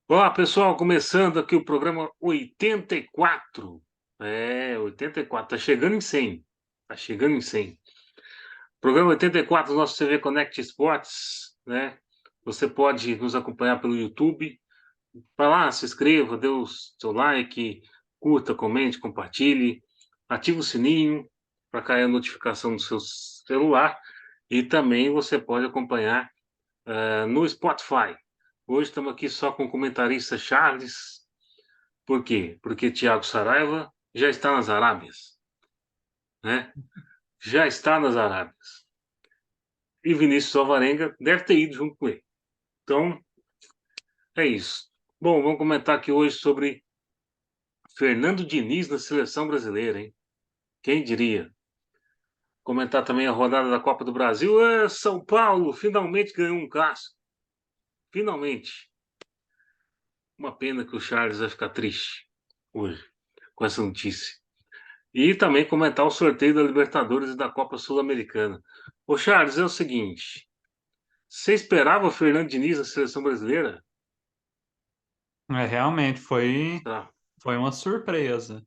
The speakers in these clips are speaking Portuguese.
Olá, pessoal, começando aqui o programa 84. 84, tá chegando em 100. Tá chegando em 100. Programa 84 do nosso TV Connect Esportes, né? Você pode nos acompanhar pelo YouTube. Vai lá, se inscreva, dê o seu like, curta, comente, compartilhe, ative o sininho para cair a notificação no seu celular. E também você pode acompanhar no Spotify. Hoje estamos aqui só com o comentarista Charles. Por quê? Porque Thiago Saraiva já está nas Arábias, né? Já está nas Arábias. E Vinícius Alvarenga deve ter ido junto com ele. Então, é isso. Bom, vamos comentar aqui hoje sobre Fernando Diniz na seleção brasileira, hein? Quem diria? Comentar também a rodada da Copa do Brasil. São Paulo finalmente ganhou um clássico. Finalmente. Uma pena que o Charles vai ficar triste hoje com essa notícia. E também comentar o sorteio da Libertadores e da Copa Sul-Americana. Ô Charles, é o seguinte, você esperava o Fernando Diniz na seleção brasileira? Realmente Tá. foi uma surpresa,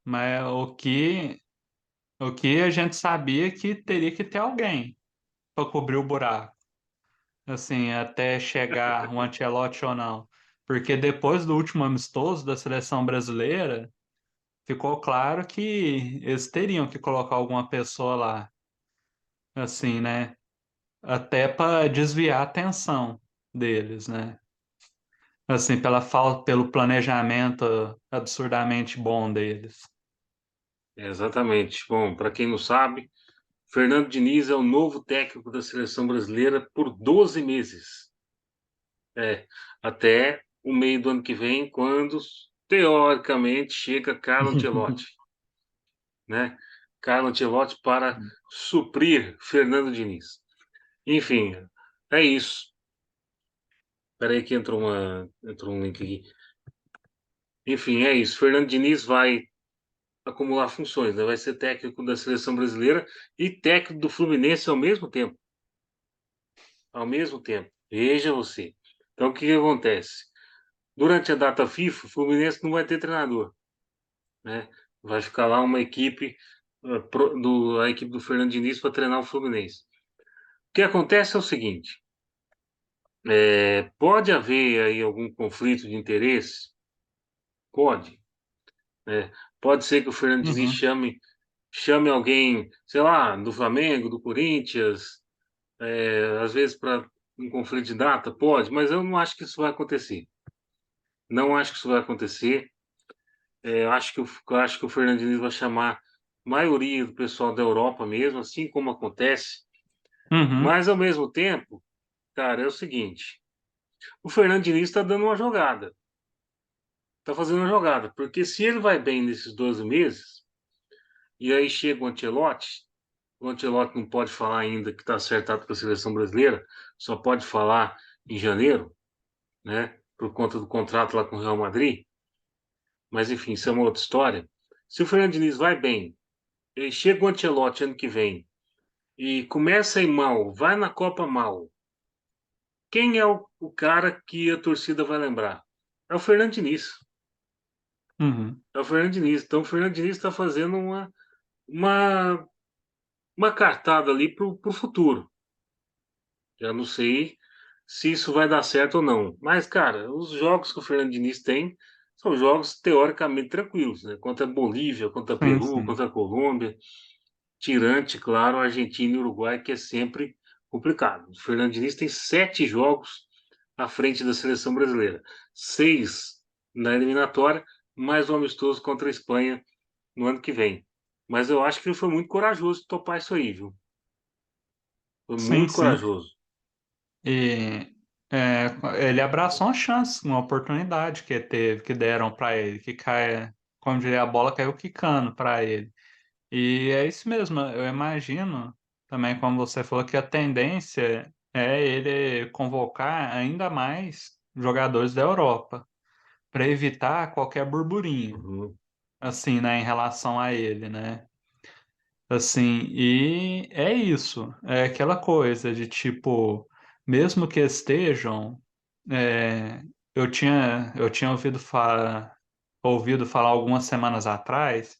mas o que a gente sabia que teria que ter alguém para cobrir o buraco, assim, até chegar um Ancelotti ou não, porque depois do último amistoso da seleção brasileira, ficou claro que eles teriam que colocar alguma pessoa lá, assim, né? Até para desviar a atenção deles, né? Assim, pelo planejamento absurdamente bom deles. Exatamente. Bom, para quem não sabe, Fernando Diniz é o novo técnico da seleção brasileira por 12 meses. É, até o meio do ano que vem, quando teoricamente chega Carlo Ancelotti, né? Carlo Ancelotti para suprir Fernando Diniz. Enfim, é isso. Espera aí que entrou um link aqui. Enfim, é isso. Fernando Diniz vai acumular funções, né? Vai ser técnico da seleção brasileira e técnico do Fluminense ao mesmo tempo. Ao mesmo tempo. Veja você. Então, o que que acontece? Durante a data FIFA, o Fluminense não vai ter treinador, né? Vai ficar lá uma equipe, a equipe do Fernando Diniz para treinar o Fluminense. O que acontece é o seguinte: pode haver aí algum conflito de interesse? Pode, né? Pode ser que o Fernando Diniz Uhum. chame alguém, sei lá, do Flamengo, do Corinthians, às vezes para um conflito de data, pode, mas eu não acho que isso vai acontecer. Não acho que isso vai acontecer. Eu acho que o Fernando Diniz vai chamar a maioria do pessoal da Europa mesmo, assim como acontece. Uhum. Mas ao mesmo tempo, cara, é o seguinte: o Fernando Diniz está dando uma jogada, está fazendo uma jogada, porque se ele vai bem nesses 12 meses, e aí chega o Ancelotti não pode falar ainda que está acertado com a seleção brasileira, só pode falar em janeiro, né? Por conta do contrato lá com o Real Madrid. Mas enfim, isso é uma outra história. Se o Fernando Diniz vai bem, e chega o Ancelotti ano que vem e começa a ir mal, vai na Copa mal, quem é o cara que a torcida vai lembrar? É o Fernando Diniz. Uhum. É o Fernando Diniz. Então o Fernando Diniz está fazendo uma, uma cartada ali para o futuro. Já não sei se isso vai dar certo ou não. Mas, cara, os jogos que o Fernando Diniz tem são jogos teoricamente tranquilos, né? Contra a Bolívia, contra Sim, Peru, sim. contra a Colômbia, tirante, claro, Argentina e Uruguai, que é sempre complicado. O Fernando Diniz tem 7 jogos à frente da seleção brasileira, 6 na eliminatória, mais um amistoso contra a Espanha no ano que vem. Mas eu acho que ele foi muito corajoso de topar isso aí, viu? Foi Sim, muito sim. corajoso. E é, ele abraçou uma chance, uma oportunidade que teve, que deram para ele, que cai, como diria, a bola caiu quicando para ele. E é isso mesmo, eu imagino também, como você falou, que a tendência é ele convocar ainda mais jogadores da Europa, para evitar qualquer burburinho, Uhum. assim, né, em relação a ele, né? Assim, e é isso, é aquela coisa de tipo, mesmo que estejam eu tinha ouvido falar algumas semanas atrás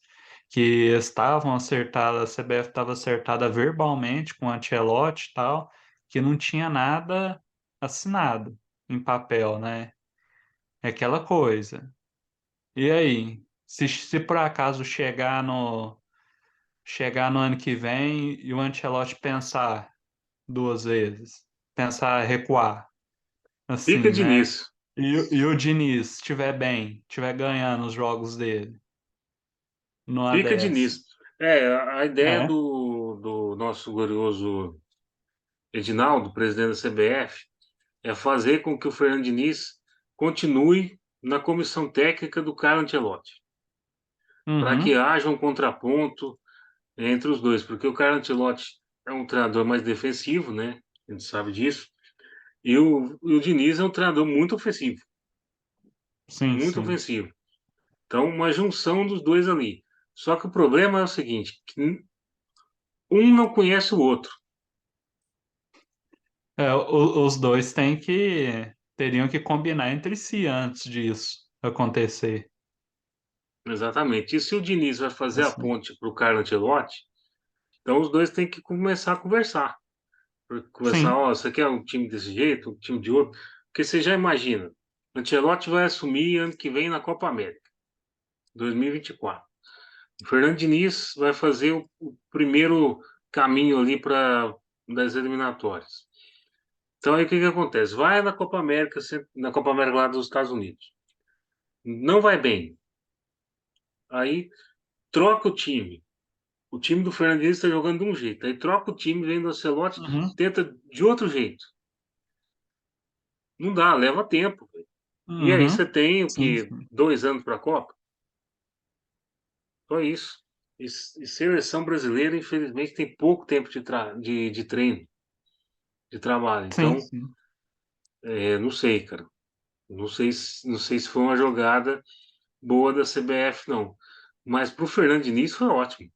que estavam acertadas, a CBF estava acertada verbalmente com o Ancelotti e tal, que não tinha nada assinado em papel, né? É aquela coisa. E aí, se por acaso chegar no ano que vem e o Ancelotti pensar duas vezes, pensar recuar, Fica, assim, né? Diniz. E o Diniz estiver bem, estiver ganhando os jogos dele, numa Fica, dessa. Diniz. A ideia É. do nosso glorioso Edinaldo, presidente da CBF, é fazer com que o Fernando Diniz continue na comissão técnica do Carlo Ancelotti, para que Uhum. haja um contraponto entre os dois, porque o Carlo Ancelotti é um treinador mais defensivo, né? A gente sabe disso. E o Diniz é um treinador muito ofensivo, Sim, muito sim. ofensivo. Então, uma junção dos dois ali. Só que o problema é o seguinte, que um não conhece o outro. Os dois teriam que combinar entre si antes disso acontecer. Exatamente. E se o Diniz vai fazer a Assim. ponte para o Carlo Ancelotti, então os dois têm que começar a conversar. Conversar, Sim. ó, você quer um time desse jeito, um time de outro? Porque você já imagina, Ancelotti vai assumir ano que vem na Copa América, 2024. O Fernando Diniz vai fazer o primeiro caminho ali para das eliminatórias. Então aí o que que acontece? Vai na Copa América, na Copa América lá dos Estados Unidos. Não vai bem. Aí troca o time. O time do Fernando Diniz está jogando de um jeito. Aí troca o time, vem do Ancelotti, Uhum. tenta de outro jeito. Não dá, leva tempo. E aí você Uhum. tem o Sim, que? sim. 2 anos para a Copa? Só isso. E seleção brasileira, infelizmente, tem pouco tempo de treino, de trabalho. Sim, Então, sim. não sei, cara. Não sei se foi uma jogada boa da CBF, não. Mas para o Fernando Diniz foi ótimo.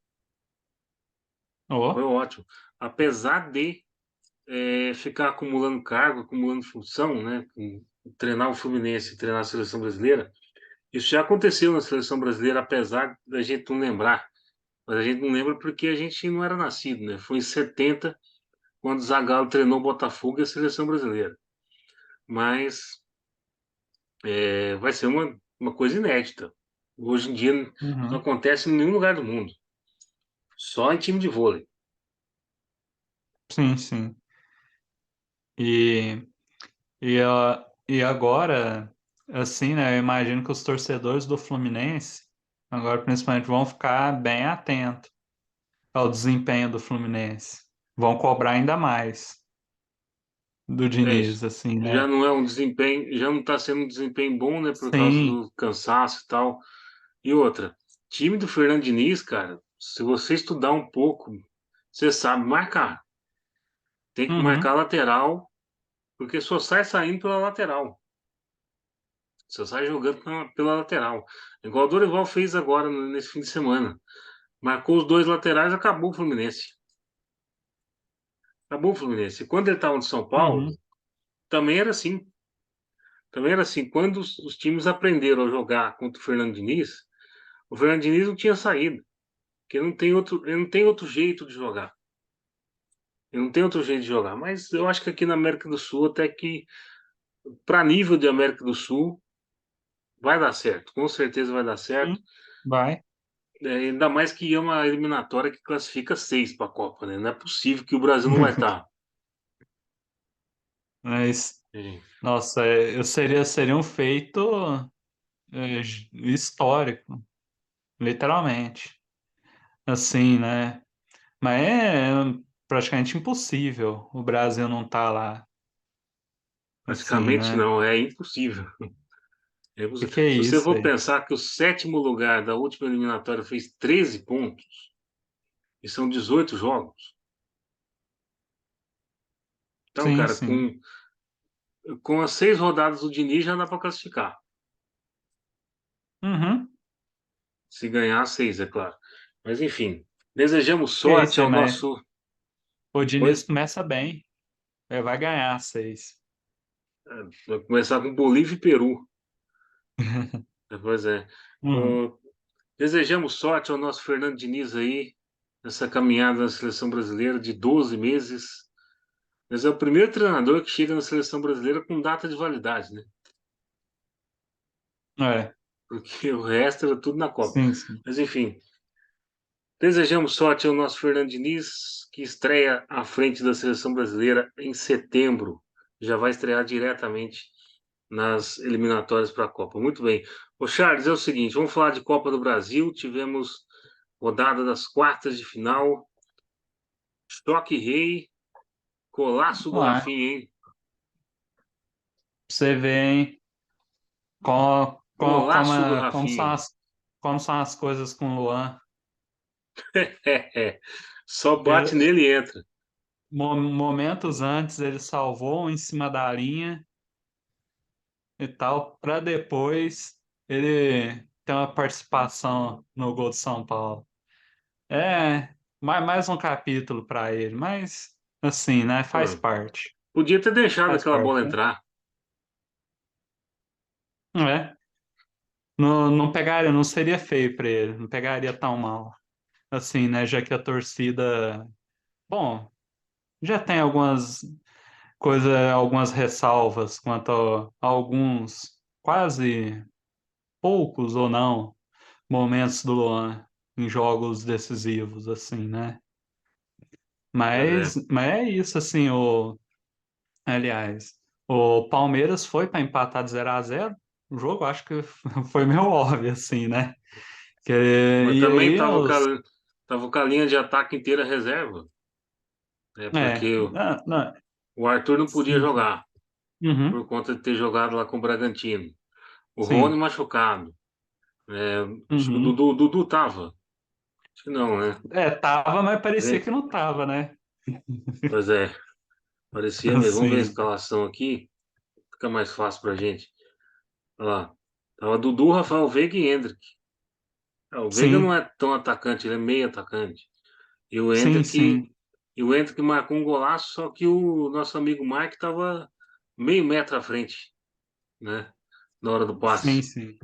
Foi Oh. ótimo. Apesar de ficar acumulando cargo, acumulando função, né? Treinar o Fluminense, treinar a seleção brasileira. Isso já aconteceu na seleção brasileira, apesar da gente não lembrar. Mas a gente não lembra porque a gente não era nascido, né? Foi em 70, quando o Zagallo treinou o Botafogo e a seleção brasileira. Mas vai ser uma coisa inédita. Hoje em dia não Uhum. acontece em nenhum lugar do mundo. Só em time de vôlei. Sim, sim. E, e agora, assim, né? Eu imagino que os torcedores do Fluminense, agora principalmente, vão ficar bem atentos ao desempenho do Fluminense. Vão cobrar ainda mais do Isso. Diniz, assim, Já né? não é um desempenho, já não está sendo um desempenho bom, né? Por causa Sim. do cansaço e tal. E outra, time do Fernando Diniz, cara, se você estudar um pouco, você sabe marcar. Tem que marcar Uhum. lateral, porque só sai saindo pela lateral. Só sai jogando pela lateral. Igual o Dorival fez agora nesse fim de semana. Marcou os dois laterais, acabou o Fluminense. Acabou o Fluminense. E quando ele estava no São Paulo, Uhum. também era assim. Também era assim. Quando os times aprenderam a jogar contra o Fernando Diniz não tinha saído. Porque ele não tem outro jeito de jogar. Ele não tem outro jeito de jogar. Mas eu acho que aqui na América do Sul, até que para nível de América do Sul, vai dar certo. Com certeza vai dar certo. Sim. Vai. Ainda mais que é uma eliminatória que classifica 6 para a Copa, né? Não é possível que o Brasil não vai estar. Mas, É, nossa, seria um feito histórico, literalmente. Assim, né? Mas é praticamente impossível o Brasil não estar lá, assim, praticamente né? não, é impossível. É O impossível. que é Se você isso for aí? pensar que o sétimo lugar da última eliminatória fez 13 pontos, e são 18 jogos. Então, Sim, cara, sim. com as 6 rodadas do Diniz já dá para classificar. Uhum. Se ganhar 6, é claro. Mas, enfim, desejamos Que é sorte isso aí, ao mas nosso. o Diniz Oi? começa bem. Vai ganhar 6. Vai começar com Bolívia e Peru. Pois é. Uhum. Ô, desejamos sorte ao nosso Fernando Diniz aí, nessa caminhada na seleção brasileira de 12 meses. Mas é o primeiro treinador que chega na seleção brasileira com data de validade, né? É, Porque o resto era tudo na Copa. sim, sim. Mas enfim, desejamos sorte ao nosso Fernando Diniz, que estreia à frente da seleção brasileira em setembro. Já vai estrear diretamente nas eliminatórias para a Copa. Muito bem. O Charles, é o seguinte, vamos falar de Copa do Brasil. Tivemos rodada das quartas de final. Choque Rei, golaço do Ué, pra Rafinha, hein? você ver, hein? Golaço do Como Rafinha. como são as coisas com o Luan. Só bate Ele- nele e entra. Momentos antes ele salvou um em cima da linha e tal, para depois ele ter uma participação no gol de São Paulo. É, mais um capítulo para ele, mas assim, né? Faz Pô, parte. podia ter deixado Faz aquela parte, bola né? entrar. Não é? Não, não pegaria, não seria feio para ele, não pegaria tão mal. Assim, né? Já que a torcida, bom, já tem algumas coisas, algumas ressalvas quanto a alguns, quase poucos ou não, momentos do Luan em jogos decisivos, assim, né? Pois é. Mas é isso, assim, aliás, o Palmeiras foi para empatar de 0-0. O jogo acho que foi meio óbvio, assim, né? Mas E também aí os. tava com a linha de ataque inteira reserva. É É, porque não, não, o Arthur não podia sim, sim. jogar Uhum, por conta de ter jogado lá com o Bragantino. O Rony sim. machucado. É, acho que o Uhum. Dudu tava. Acho que não, né? É, tava, mas parecia Vê? que não tava, né? Pois é, parecia mesmo. Vamos ver a Assim, escalação aqui. Fica mais fácil pra gente. Olha lá. Tava Dudu, Rafael Veiga e Endrick. O Veiga não sim, é tão atacante, ele é meio atacante. E o sim, Endrick, sim, e o Endrick marcou um golaço, só que o nosso amigo Mike estava meio metro à frente, né? Na hora do sim, passe. sim.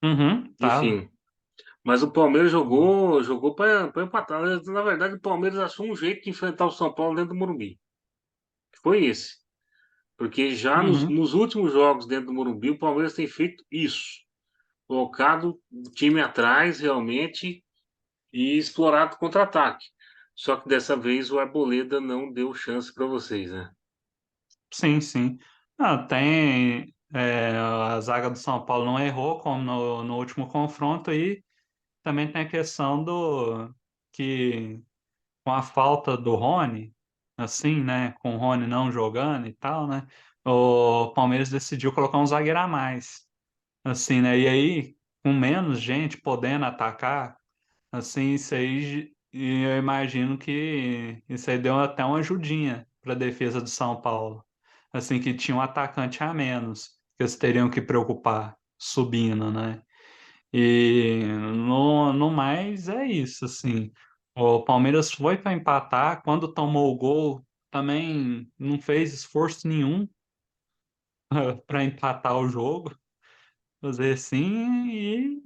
Uhum, tava. Enfim. Mas o Palmeiras jogou para empatar. Na verdade, o Palmeiras achou um jeito de enfrentar o São Paulo dentro do Morumbi. Foi esse. Porque já Uhum, nos últimos jogos dentro do Morumbi, o Palmeiras tem feito isso. Colocado o time atrás, realmente, e explorado o contra-ataque. Só que dessa vez o Arboleda não deu chance para vocês, né? sim, sim. Ah, tem. A zaga do São Paulo não errou, como no último confronto, e também tem a questão do que com a falta do Rony, assim, né? Com o Rony não jogando e tal, né? O Palmeiras decidiu colocar um zagueiro a mais, assim, né? E aí, com menos gente podendo atacar, assim, isso aí, e eu imagino que isso aí deu até uma ajudinha para a defesa do São Paulo, assim, que tinha um atacante a menos, que eles teriam que preocupar subindo, né? E no mais é isso, assim. O Palmeiras foi para empatar, quando tomou o gol, também não fez esforço nenhum para empatar o jogo, fazer assim, e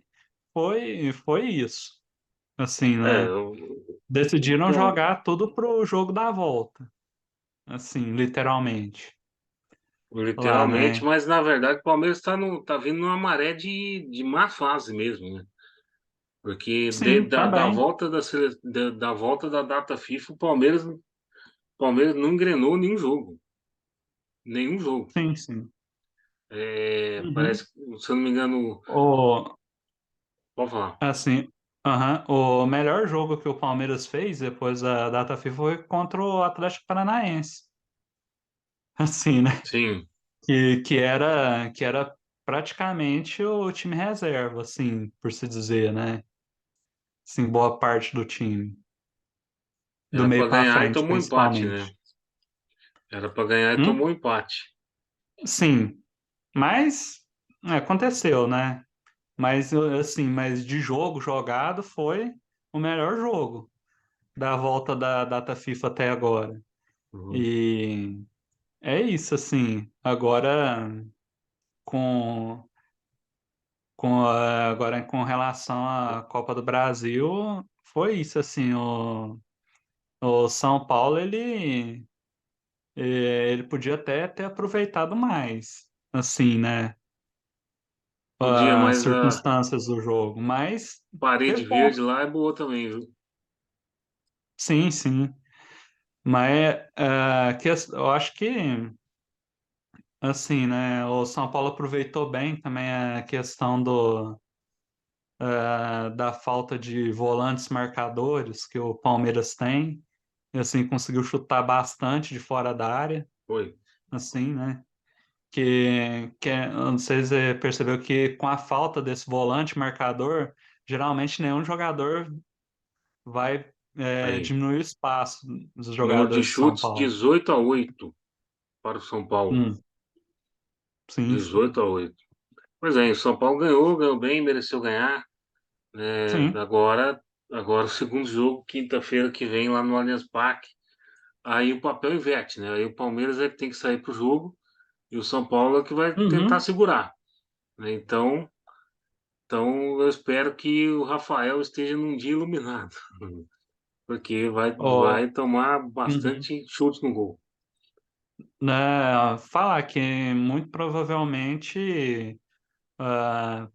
foi isso. Assim, É, né? Decidiram bom, jogar tudo pro jogo da volta, assim, literalmente, lá, literalmente, né? mas na verdade o Palmeiras está tá vindo numa maré de má fase mesmo, né? Porque Sim, da também. volta da volta da data FIFA, o Palmeiras não engrenou nenhum jogo. Nenhum jogo. Sim, sim. É, Uhum. parece, se eu não me engano, O, pode falar. Assim, aham, o melhor jogo que o Palmeiras fez depois da data FIFA foi contra o Atlético Paranaense. Assim, né? Sim, Que era praticamente o time reserva, assim, por se dizer, né? Assim, boa parte do time, do era para meio para ganhar e frente, tomou empate, né? principalmente. Era para ganhar e Hum? tomou empate. Sim, mas aconteceu, né? Mas assim, mas de jogo jogado foi o melhor jogo da volta da data FIFA até agora. Uhum. E é isso, assim. Agora, com, agora com relação à Copa do Brasil, foi isso, assim. O São Paulo, ele podia até ter aproveitado mais, assim, né? Podia, As mas a circunstâncias do jogo. Mas parede teve bom. verde lá é boa também, viu? Sim, sim. Mas eu acho que, assim, né? O São Paulo aproveitou bem também a questão da falta de volantes marcadores que o Palmeiras tem. E, assim, conseguiu chutar bastante de fora da área, Foi. assim, né? Eu não sei se você percebeu que com a falta desse volante marcador, geralmente nenhum jogador vai Aí. diminuir o espaço dos Número de jogadores de São chutes, Paulo. 18-8 para o São Paulo. Hum, sim, sim. 18-8. Pois é, o São Paulo ganhou bem, mereceu ganhar. Sim. Agora o segundo jogo, quinta-feira que vem, lá no Allianz Parque. Aí o papel inverte, né? Aí o Palmeiras é que tem que sair para o jogo e o São Paulo é que vai tentar Uhum. segurar, né? Então eu espero que o Rafael esteja num dia iluminado, porque Ó, vai tomar uhum. bastante chute no gol. Né, falar que muito provavelmente a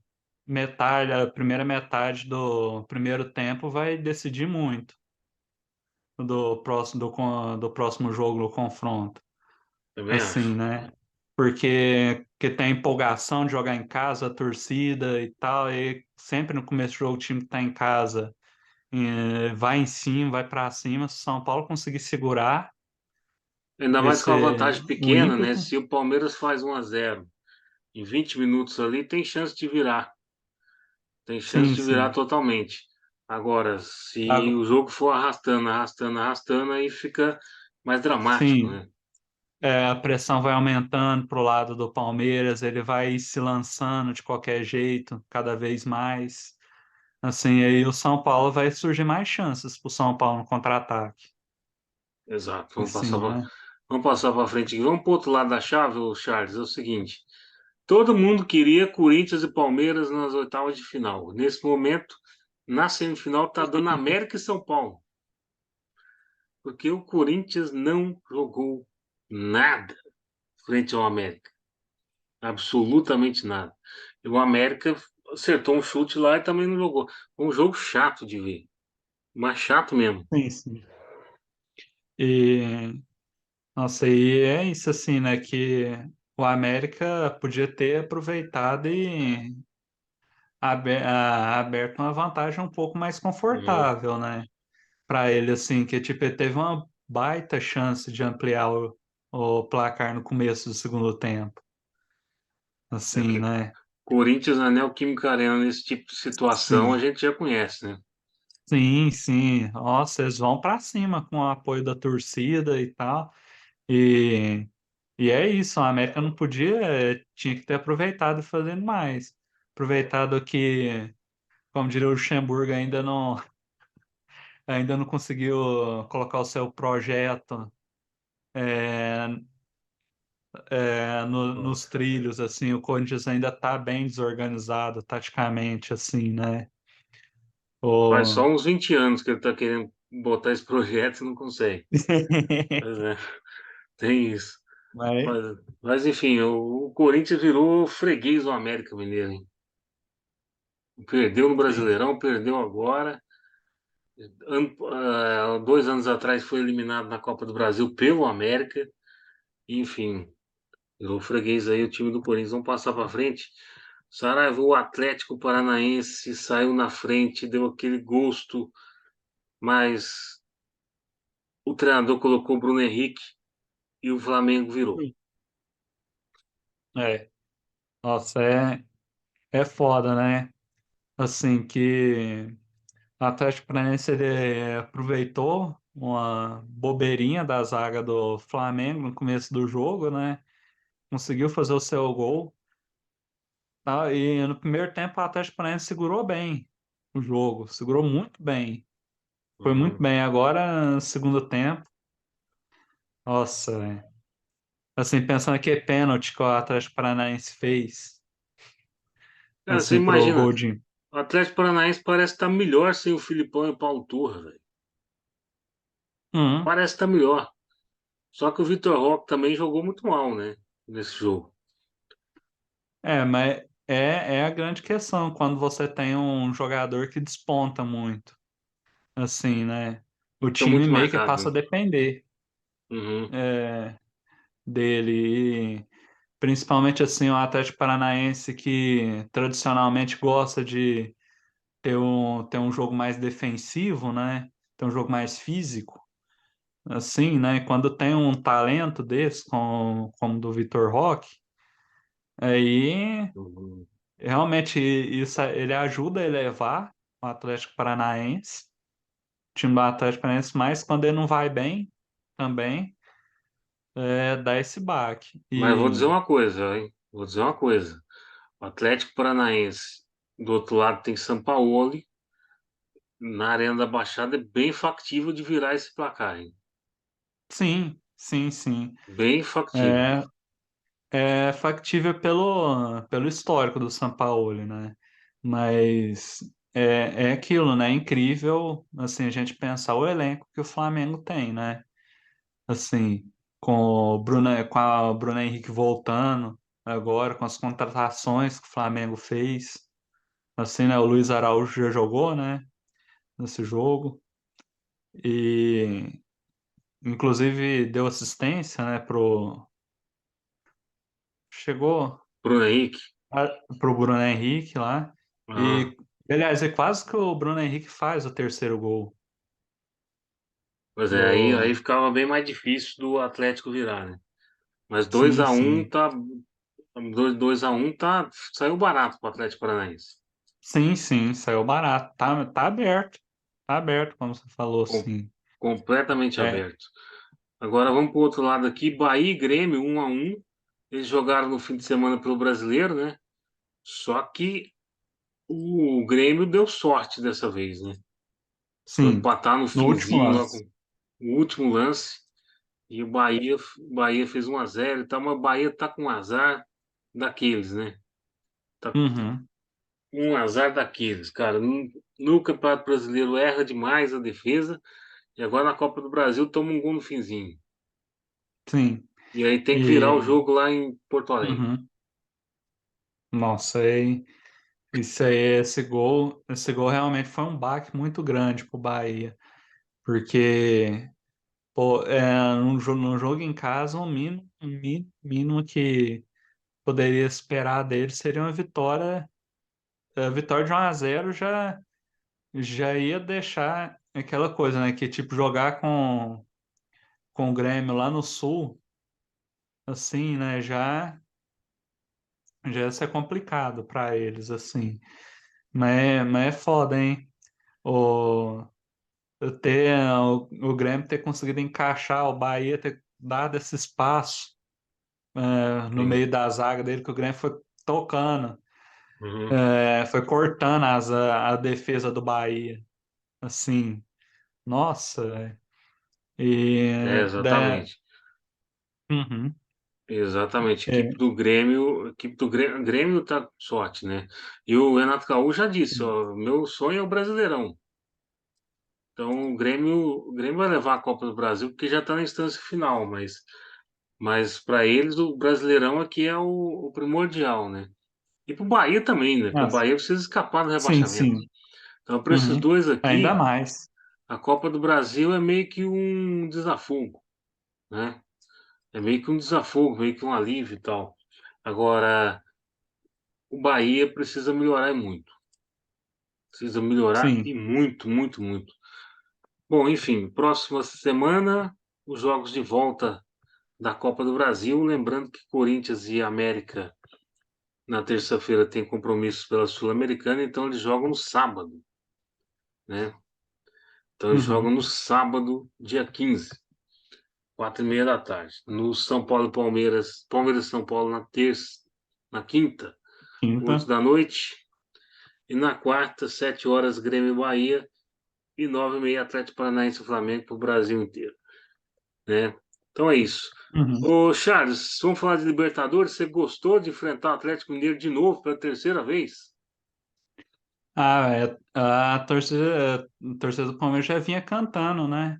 a primeira metade do primeiro tempo vai decidir muito do próximo jogo no confronto. Também Assim, acho. né? Porque tem a empolgação de jogar em casa, a torcida e tal, e sempre no começo do jogo o time que tá em casa vai em cima, vai para cima. Se o São Paulo conseguir segurar Ainda mais com a vantagem o pequena, né? ímpeto, Se o Palmeiras faz 1-0 em 20 minutos ali, tem chance de virar. Tem chance sim, de virar sim. totalmente. Agora, se Ago- o jogo for arrastando, arrastando, arrastando, aí fica mais dramático, sim, né? a pressão vai aumentando pro lado do Palmeiras, ele vai se lançando de qualquer jeito, cada vez mais. Assim, aí o São Paulo vai surgir mais chances pro São Paulo no contra-ataque. Exato. Assim, né? Vamos passar para frente aqui. Vamos para o outro lado da chave, ô Charles. É o seguinte: todo mundo queria Corinthians e Palmeiras nas oitavas de final. Nesse momento, na semifinal, tá dando América e São Paulo, porque o Corinthians não jogou nada frente ao América. Absolutamente nada. E o América acertou um chute lá e também não jogou. Foi um jogo chato de ver. Mas chato mesmo. Sim, sim. E, nossa, e é isso assim, né? Que o América podia ter aproveitado e aberto uma vantagem um pouco mais É, confortável, né? Para ele, assim, que tipo, ele teve uma baita chance de ampliar o placar no começo do segundo tempo. Assim, porque né? Corinthians na Neoquímica Arena, nesse tipo de situação, a Sim, gente já conhece, né? sim, sim. Nossa, eles vão para cima com o apoio da torcida e tal. E E é isso, a América não podia, tinha que ter aproveitado e fazendo mais. Aproveitado que, como diria o Luxemburgo, ainda não conseguiu colocar o seu projeto é, nos trilhos, assim, o Corinthians ainda está bem desorganizado taticamente, assim, né? Faz O... só uns 20 anos que ele está querendo botar esse projeto e não consegue. Pois é, tem isso. Mas, Mas enfim, o Corinthians virou freguês do América Mineiro, hein? Perdeu no sim, Brasileirão, perdeu agora. 2 anos atrás foi eliminado na Copa do Brasil pelo América. Enfim, virou freguês aí o time do Corinthians. Vamos passar para frente. Saraiva, o Atlético Paranaense saiu na frente, deu aquele gosto, mas o treinador colocou o Bruno Henrique e o Flamengo virou. é, nossa, é foda, né? Assim, que o Atlético Paranaense ele aproveitou uma bobeirinha da zaga do Flamengo no começo do jogo, né? Conseguiu fazer o seu gol, tá? E no primeiro tempo o Atlético Paranaense segurou bem o jogo, segurou muito bem. Foi muito Uhum. bem. Agora, no segundo tempo, nossa, velho. Assim, pensando que é pênalti que o Atlético Paranaense fez, Cara, você assim, pro imagina, gol de... o Atlético Paranaense parece estar melhor sem o Filipão e o Paulo Turra, velho. Uhum. Parece estar melhor. Só que o Vitor Roque também jogou muito mal, né? Nesse jogo. Mas é a grande questão quando você tem um jogador que desponta muito, assim, né? O Fica time muito meio que marcado, passa a né? depender Uhum. dele. E principalmente, assim, o Atlético Paranaense que tradicionalmente gosta de ter um jogo mais defensivo, né? Ter um jogo mais físico, assim, né? Quando tem um talento desse, como o do Vitor Roque, aí Uhum. realmente isso ele ajuda a elevar o Atlético Paranaense, o time do Atlético Paranaense, mas quando ele não vai bem, também dá esse baque. Mas eu vou dizer E uma coisa, hein? Vou dizer uma coisa. O Atlético Paranaense, do outro lado tem Sampaoli, na Arena da Baixada é bem factível de virar esse placar, hein? sim, sim, sim. Bem factível. É, é factível pelo histórico do Sampaoli, né? Mas é aquilo, né? É incrível, assim, a gente pensar o elenco que o Flamengo tem, né? Assim, com a Bruna Henrique voltando agora, com as contratações que o Flamengo fez. Assim, né? O Luiz Araújo já jogou, né? Nesse jogo. E, inclusive, deu assistência, né? Chegou Bruno Henrique. pro Bruno Henrique lá. Ah, E, aliás, é quase que o Bruno Henrique faz o terceiro gol. pois é, aí O... ficava bem mais difícil do Atlético virar, né? Mas dois Sim, a um sim. tá. 2-1 tá. Saiu barato pro Atlético Paranaense. Sim, sim, saiu barato. Tá aberto. Tá aberto, como você falou, Com- sim. Completamente É, aberto. Agora vamos pro outro lado aqui. Bahia e Grêmio 1-1. Eles jogaram no fim de semana pelo Brasileiro, né? Só que o Grêmio deu sorte dessa vez, né? Foi sim. empatar no No último finzinho lá com lance. o último lance. E o Bahia fez 1-0 e tal, mas o Bahia tá com um azar daqueles, né? Tá Uhum, com um azar daqueles, cara. No Campeonato Brasileiro erra demais a defesa e agora na Copa do Brasil toma um gol no finzinho. sim. E aí tem que virar o E, jogo lá em Porto Alegre. uhum. Nossa, isso aí, esse gol realmente foi um baque muito grande pro Bahia. Porque, pô, no jogo em casa, o mínimo que poderia esperar dele seria uma vitória. A vitória de 1-0 já ia deixar aquela coisa, né? Que tipo, jogar com o Grêmio lá no Sul, assim, né? Já ia ser complicado para eles, assim. Mas é foda, hein? O, o Grêmio ter conseguido encaixar, o Bahia ter dado esse espaço no Sim. meio da zaga dele, que o Grêmio foi tocando, Uhum. foi cortando a defesa do Bahia. Assim, nossa, velho. E É, exatamente. uhum, Exatamente. é, Grêmio tá com sorte, né? E o Renato Gaúcho já disse, sim. ó, meu sonho é o Brasileirão. Então o Grêmio vai levar a Copa do Brasil porque já está na instância final, mas para eles o Brasileirão aqui é o primordial, né? E para o Bahia também, né? Porque o Ah, Bahia precisa escapar do sim, rebaixamento. sim. Então para esses Uhum. dois Ainda aqui, mais. a Copa do Brasil é meio que um desafogo, né? É meio que um desafogo, meio que um alívio e tal. Agora, o Bahia precisa melhorar e muito. Precisa melhorar Sim. e muito, muito, muito. Bom, enfim, próxima semana, os jogos de volta da Copa do Brasil. Lembrando que Corinthians e América na terça-feira têm compromissos pela Sul-Americana, então eles jogam no sábado, né? Então eles jogam Uhum. no sábado, dia 15, 4h30 da tarde. No São Paulo e Palmeiras, Palmeiras e São Paulo na terça, na quinta, 8 Quinta. da noite. E na quarta, 7 horas, Grêmio e Bahia. E 9h30, Atlético Paranaense e Flamengo para o Brasil inteiro, né? Então é isso. Uhum. Ô, Charles, vamos falar de Libertadores. Você gostou de enfrentar o Atlético Mineiro de novo pela terceira vez? A torcida do Palmeiras já vinha cantando, né?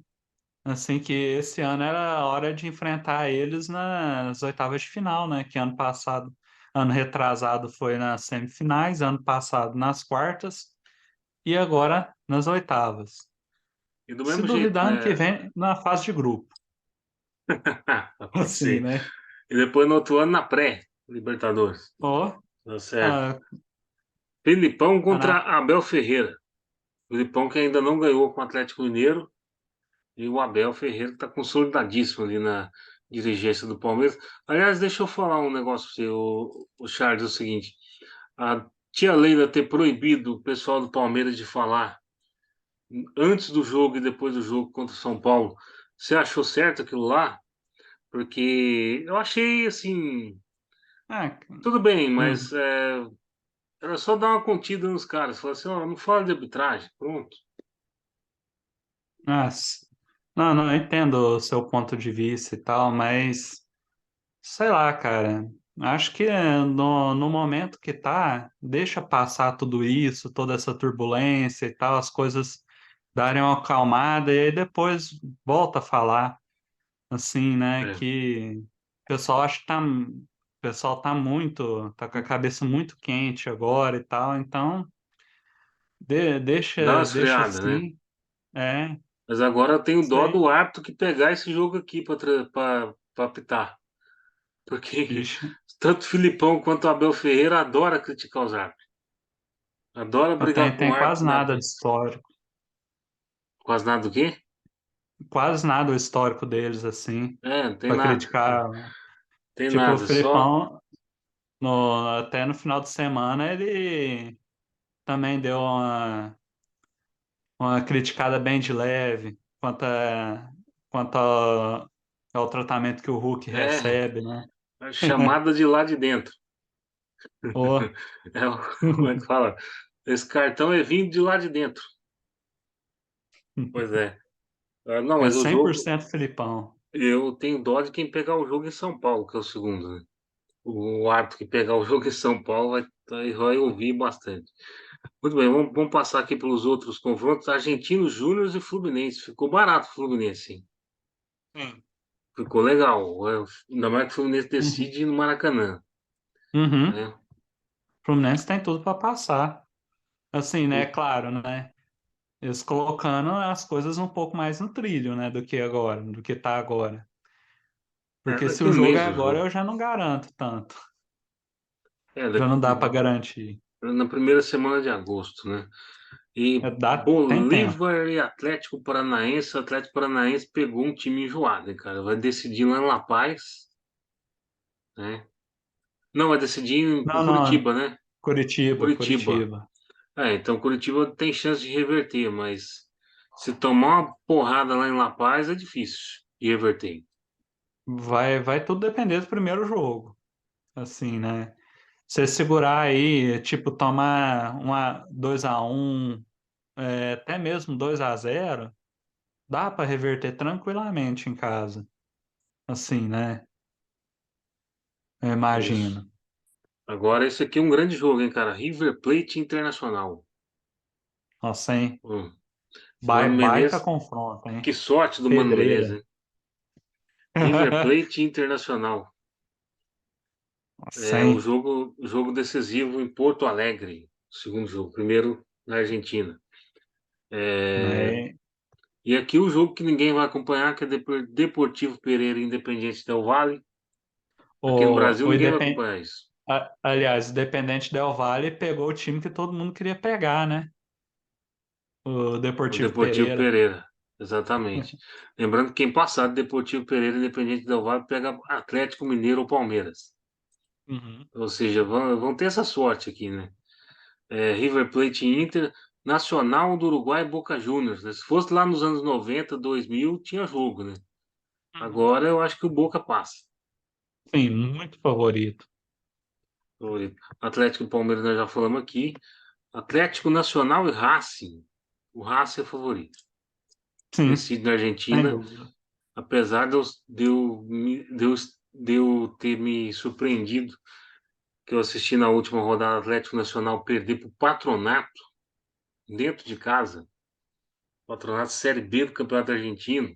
Assim que esse ano era a hora de enfrentar eles nas oitavas de final, né? Que ano passado, ano retrasado foi nas semifinais, ano passado nas quartas e agora nas oitavas. E do Se mesmo jeito, duvidar, ano que né? vem na fase de grupo, Pode assim, ser. né? E depois no outro ano na pré-Libertadores. Ó, Tá certo. ah, Filipão contra Ana- Abel Ferreira. Filipão que ainda não ganhou com o Atlético Mineiro. E o Abel Ferreira está consolidadíssimo ali na dirigência do Palmeiras. Aliás, deixa eu falar um negócio para você, o Charles, é o seguinte. A tia Leila ter proibido o pessoal do Palmeiras de falar antes do jogo e depois do jogo contra o São Paulo. Você achou certo aquilo lá? Porque eu achei assim, ah, tudo bem, hum, mas era só dar uma contida nos caras. Falar assim, ó, não fala de arbitragem, pronto. ah, s- não, não, eu entendo o seu ponto de vista e tal, mas sei lá, cara. Acho que no momento que tá, deixa passar tudo isso, toda essa turbulência e tal, as coisas darem uma acalmada e aí depois volta a falar, assim, né? É, Que o pessoal acha que tá com a cabeça muito quente agora e tal, então dá uma deixa esfriada, né? assim, é, Mas agora eu tenho isso dó aí, do árbitro que pegar esse jogo aqui para apitar. Porque bicho. tanto o Filipão quanto o Abel Ferreira adora criticar os árbitros. Adora brigar com o Tem quase árbitro nada de histórico, quase nada do quê? quase nada o histórico deles, assim, É, não tem para nada. criticar. Tem Tipo, o nada, só. Felipão, até no final de semana, ele também deu uma criticada bem de leve quanto ao tratamento que o Hulk É, recebe, né? a chamada de lá de dentro. Ô, Como é que fala? Esse cartão é vindo de lá de dentro. Pois é. Ah, não, é mas o cem por jogo, cento Felipão. eu tenho dó de quem pegar o jogo em São Paulo, que é o segundo, né? O árbitro que pegar o jogo em São Paulo vai ouvir bastante. Muito bem, vamos passar aqui pelos outros confrontos. Argentinos Júnior e Fluminense. Ficou barato o Fluminense, hein? Sim. Ficou legal. Ainda mais que o Fluminense Uhum. decide no Maracanã, Uhum. né? Fluminense tem tudo para passar. Assim, né? O- Claro, né? Eles colocando as coisas um pouco mais no trilho, né? Do que tá agora. Porque se Daqui o um jogo é mês o agora, jogo. eu já não garanto tanto. Já Daqui, não dá para garantir. na primeira semana de agosto, né? E Tem tempo. Bolívar e Atlético Paranaense. O Atlético Paranaense pegou um time enjoado, hein, cara. Vai decidir lá em La Paz, né? Não, vai decidir em Não, não, Curitiba, né? Curitiba, Curitiba. Curitiba. Então Curitiba tem chance de reverter, mas se tomar uma porrada lá em La Paz é difícil de reverter. Vai tudo depender do primeiro jogo. Assim, né? Você segurar aí, tipo, tomar 2-1, até mesmo 2-0, dá para reverter tranquilamente em casa. Assim, né? Eu Isso. imagino. Agora esse aqui é um grande jogo, hein, cara? River Plate Internacional. Nossa, hein? Hum. Mano Baita Menezes, confronto, que hein? sorte do Mano Menezes, Pedreira. hein? River Plate Internacional. Nossa, É hein? o jogo decisivo em Porto Alegre, segundo jogo, primeiro na Argentina. É, Mas, e aqui o jogo que ninguém vai acompanhar, que é Deportivo Pereira e Independente Del Valle. Aqui no o, Brasil o ninguém vai Independente. acompanhar isso. Aliás, o Independente Del Valle pegou o time que todo mundo queria pegar, né? O O Deportivo Deportivo Pereira. Pereira, exatamente. Lembrando que quem passar do Deportivo Pereira e Independente Del Valle pega Atlético Mineiro ou Palmeiras. Uhum. Ou seja, vão ter essa sorte aqui, né? River Plate e Inter, Nacional do Uruguai e Boca Juniors, né? Se fosse lá nos anos 90, 2000, tinha jogo, né? Uhum. Agora eu acho que o Boca passa. Sim, muito favorito. Favorito. Atlético e Palmeiras nós já falamos aqui. Atlético Nacional e Racing. O Racing é favorito. Sim, Decide na sem Argentina. dúvida. apesar de eu ter me surpreendido, que eu assisti na última rodada Atlético Nacional perder para o Patronato, dentro de casa, Patronato Série B do Campeonato Argentino,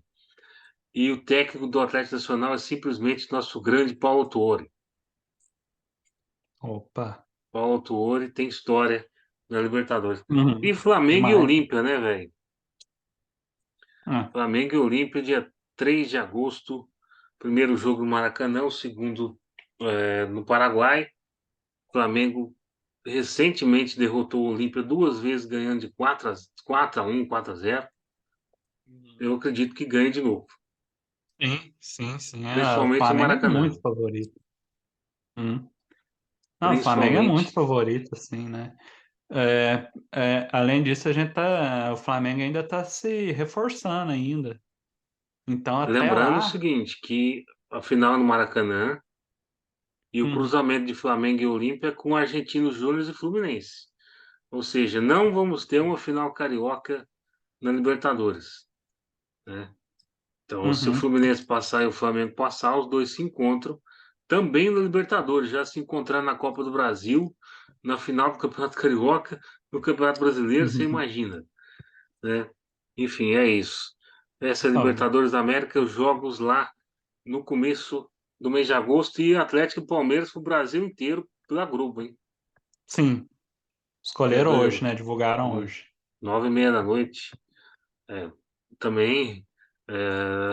e o técnico do Atlético Nacional é simplesmente nosso grande Paulo Tuori. Opa. Paulo Tuori tem história na Libertadores. Uhum. E Flamengo e Demais. Olímpia, né, velho? Ah, Flamengo e Olímpia, dia 3 de agosto. Primeiro jogo no Maracanã, o segundo no Paraguai. Flamengo recentemente derrotou o Olímpia duas vezes, ganhando de 4-1, 4-0. Eu acredito que ganhe de novo, sim, sim, sim. O principalmente no Flamengo é Maracanã. muito favorito. Hum. Não, o Flamengo é muito Principalmente. favorito, assim, né? Além disso, o Flamengo ainda está se reforçando ainda. Então, até Lembrando o lá, seguinte, que a final no Maracanã e o uhum, cruzamento de Flamengo e Olímpia com Argentinos Júnior e Fluminense. Ou seja, não vamos ter uma final carioca na Libertadores, né? Então, se o uhum, Fluminense passar e o Flamengo passar, os dois se encontram também na Libertadores, já se encontrar na Copa do Brasil, na final do Campeonato Carioca, no Campeonato Brasileiro, você uhum. imagina, né? Enfim, é isso. Essa é a Ó, Libertadores da América, os jogos lá no começo do mês de agosto e Atlético e Palmeiras para o Brasil inteiro pela Globo, hein? sim, É, escolheram hoje, né? Divulgaram hum, hoje. 9h30 da noite. É, também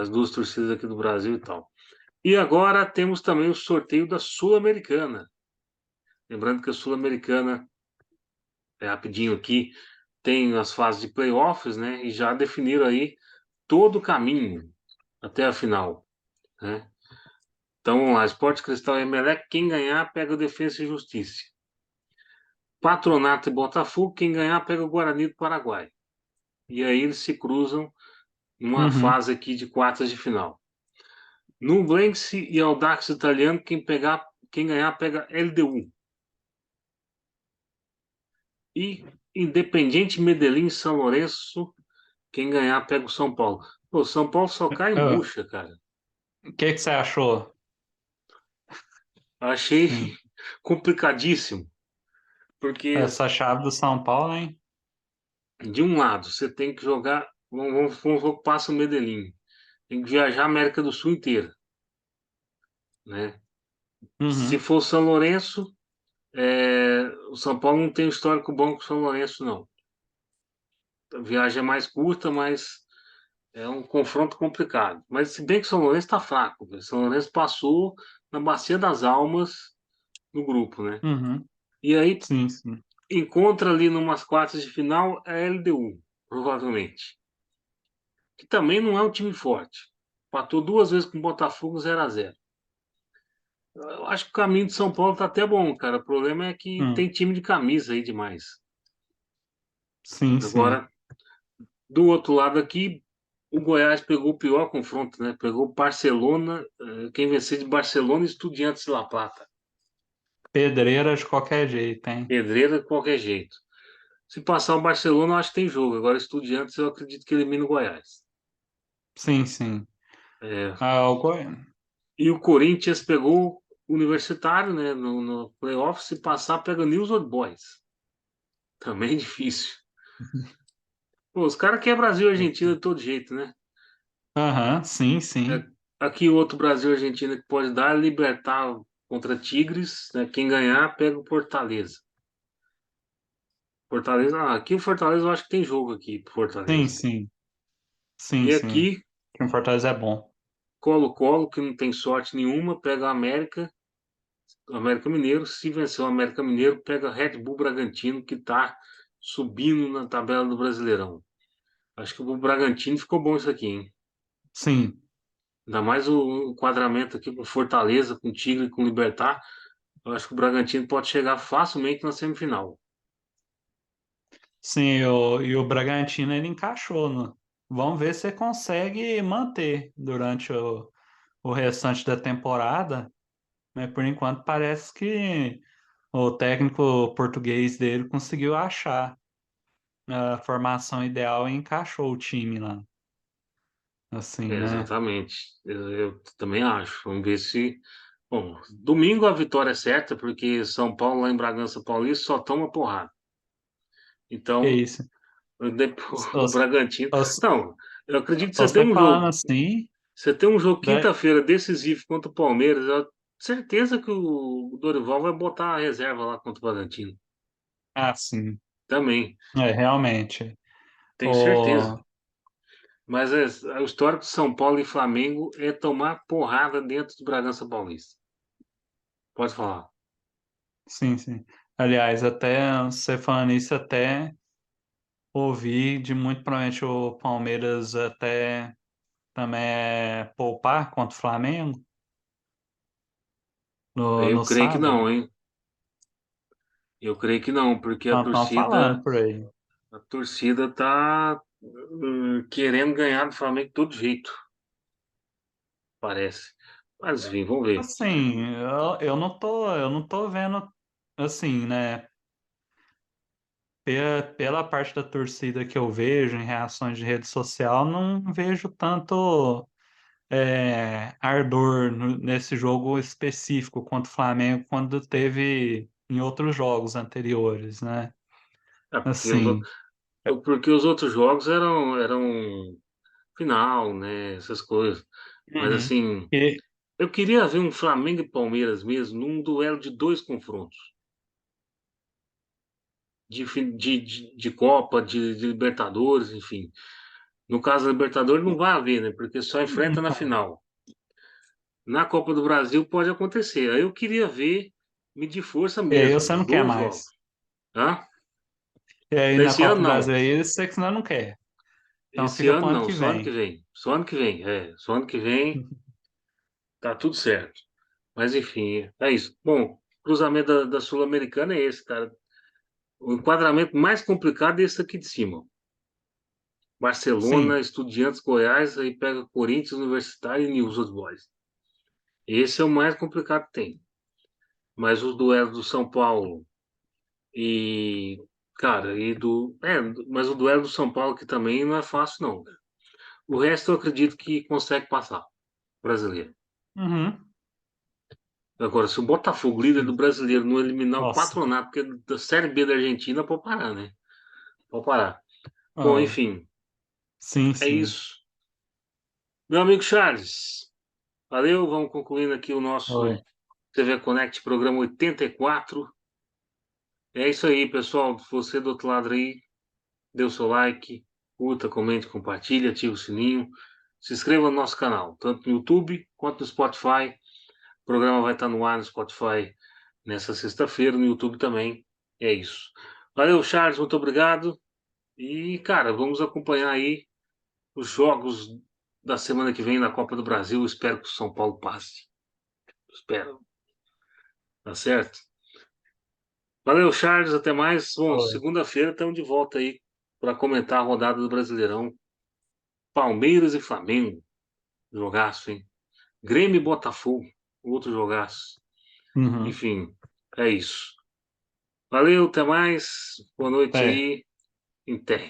as duas torcidas aqui do Brasil e tal. E agora temos também o sorteio da Sul-Americana. Lembrando que a Sul-Americana, rapidinho aqui, tem as fases de playoffs, né? E já definiram aí todo o caminho até a final, né? Então vamos lá, Sport Cristal e Emelec, quem ganhar pega o Defensa e Justiça. Patronato e Botafogo, quem ganhar pega o Guarani do Paraguai. E aí eles se cruzam numa Uhum. fase aqui de quartas de final. Nublense e Audax Italiano, quem ganhar pega LDU. E Independiente Medellín e São Lourenço, quem ganhar pega o São Paulo. Pô, São Paulo só cai em Ó, bucha, cara. o que você achou? Achei Sim. complicadíssimo, porque Essa chave do São Paulo, hein? de um lado você tem que jogar, vamos passa o Medellín, tem que viajar a América do Sul inteira, né? Se Uhum, for São Lourenço, o São Paulo não tem um histórico bom com o São Lourenço, não. A viagem é mais curta, mas é um confronto complicado. Mas se bem que o São Lourenço está fraco, velho. São Lourenço passou na Bacia das Almas no grupo, né? uhum. E aí Sim, sim. encontra ali numas quartas de final a LDU, provavelmente. Que também não é um time forte. Empatou duas vezes com o Botafogo 0-0. Eu acho que o caminho de São Paulo tá até bom, cara. O problema é que Hum, tem time de camisa aí demais. sim, sim. Agora, do outro lado aqui, o Goiás pegou o pior confronto, né? Pegou o Barcelona, quem vencer de Barcelona e Estudiantes de La Plata. Pedreira de qualquer jeito, hein? Pedreira de qualquer jeito. Se passar o Barcelona, eu acho que tem jogo. Agora, Estudiantes, eu acredito que elimina o Goiás. Sim, sim. É, Ah, e o Corinthians pegou o Universitário, né? No playoff, se passar, pega o News Old Boys. Também difícil. Pô, os caras querem Brasil e Argentina de todo jeito, né? Aham, sim, É, sim. aqui o outro Brasil e Argentina que pode dar é Libertar contra Tigres, né? Quem ganhar, pega o Fortaleza. Fortaleza, aqui o Fortaleza eu acho que tem jogo aqui pro Sim, Fortaleza. sim. Sim, E sim. aqui, O time Fortaleza é bom. Colo-Colo, que não tem sorte nenhuma, pega o América Mineiro. Se vencer o América Mineiro, pega Red Bull Bragantino, que tá subindo na tabela do Brasileirão. Acho que o Bragantino ficou bom isso aqui, hein? Sim. Ainda mais o enquadramento aqui com Fortaleza, com Tigre, com Libertad. Eu acho que o Bragantino pode chegar facilmente na semifinal. Sim, e o Bragantino ele encaixou, né? Vamos ver se consegue manter durante o restante da temporada, né? Por enquanto parece que o técnico português dele conseguiu achar a formação ideal e encaixou o time lá. assim, né? Exatamente. Eu também acho. Vamos ver se. Bom, domingo a vitória é certa, porque São Paulo lá em Bragança Paulista só toma porrada. Que Então, isso. depois, o Os- Bragantino. os- Não, eu acredito que você tem Você um falando jogo. assim, Você tem um jogo né? quinta-feira decisivo contra o Palmeiras. Eu tenho certeza que o Dorival vai botar a reserva lá contra o Bragantino. Ah, sim. Também, Realmente. tenho certeza. O... Mas o histórico de São Paulo e Flamengo é tomar porrada dentro do Bragança Paulista. Pode falar. Sim, sim. Aliás, até você falando isso, até ouvi de muito provavelmente o Palmeiras até também poupar contra o Flamengo Eu no creio que sábado. não, hein? Eu creio que não, porque a Então, estão torcida, falando por aí. a torcida tá querendo ganhar do Flamengo de todo jeito, parece. Mas enfim, vamos ver. Assim, eu não tô vendo assim, né? Pela parte da torcida que eu vejo em reações de rede social, não vejo tanto ardor nesse jogo específico contra o Flamengo quando teve em outros jogos anteriores, né? É, Assim, porque os outros jogos eram final, né? Essas coisas. Mas uhum. assim, E, eu queria ver um Flamengo e Palmeiras mesmo num duelo de dois confrontos. De Copa, de Libertadores, enfim. No caso da Libertadores não vai haver, né? Porque só enfrenta na então, final. Na Copa do Brasil pode acontecer. Aí eu queria ver medir força e aí mesmo, você os não quer dois jogos. mais. Hã? E aí na Esse Copa ano do Brasil não. aí você que não quer. Então Esse fica pro ano ano não, que só ano que vem. vem. Só ano que vem, só ano que vem tá tudo certo. Mas enfim, é isso. Bom, cruzamento da Sul-Americana é esse, cara. O enquadramento mais complicado é esse aqui de cima. Sim. Barcelona, Estudiantes, Goiás, aí pega Corinthians, Universitário e Newell's Old Boys. Esse é o mais complicado que tem. Mas os duelos do São Paulo e, cara, mas o duelo do São Paulo aqui também não é fácil, não. O resto eu acredito que consegue passar, brasileiro. Uhum. Agora, se o Botafogo, líder do Sim. brasileiro, não eliminar o Nossa. Patronato, porque da Série B da Argentina, pode parar, né? Pode parar. Bom, Ah, enfim, sim, é sim. isso. Meu amigo Charles, valeu. Vamos concluindo aqui o Oi. nosso TV Connect, programa 84. É isso aí, pessoal. Você do outro lado aí, dê o seu like, curta, comente, compartilhe, ative o sininho. Se inscreva no nosso canal, tanto no YouTube quanto no Spotify. O programa vai estar no ar no Spotify nessa sexta-feira, no YouTube também. É isso. Valeu, Charles, muito obrigado. E, cara, vamos acompanhar aí os jogos da semana que vem na Copa do Brasil. Espero que o São Paulo passe. Espero, tá certo? Valeu, Charles, até mais. Bom, Oi. segunda-feira estamos de volta aí para comentar a rodada do Brasileirão. Palmeiras e Flamengo. Jogaço, hein? Grêmio e Botafogo. Outro jogaço. Uhum. Enfim, é isso. Valeu, até mais. Boa noite É. aí. Em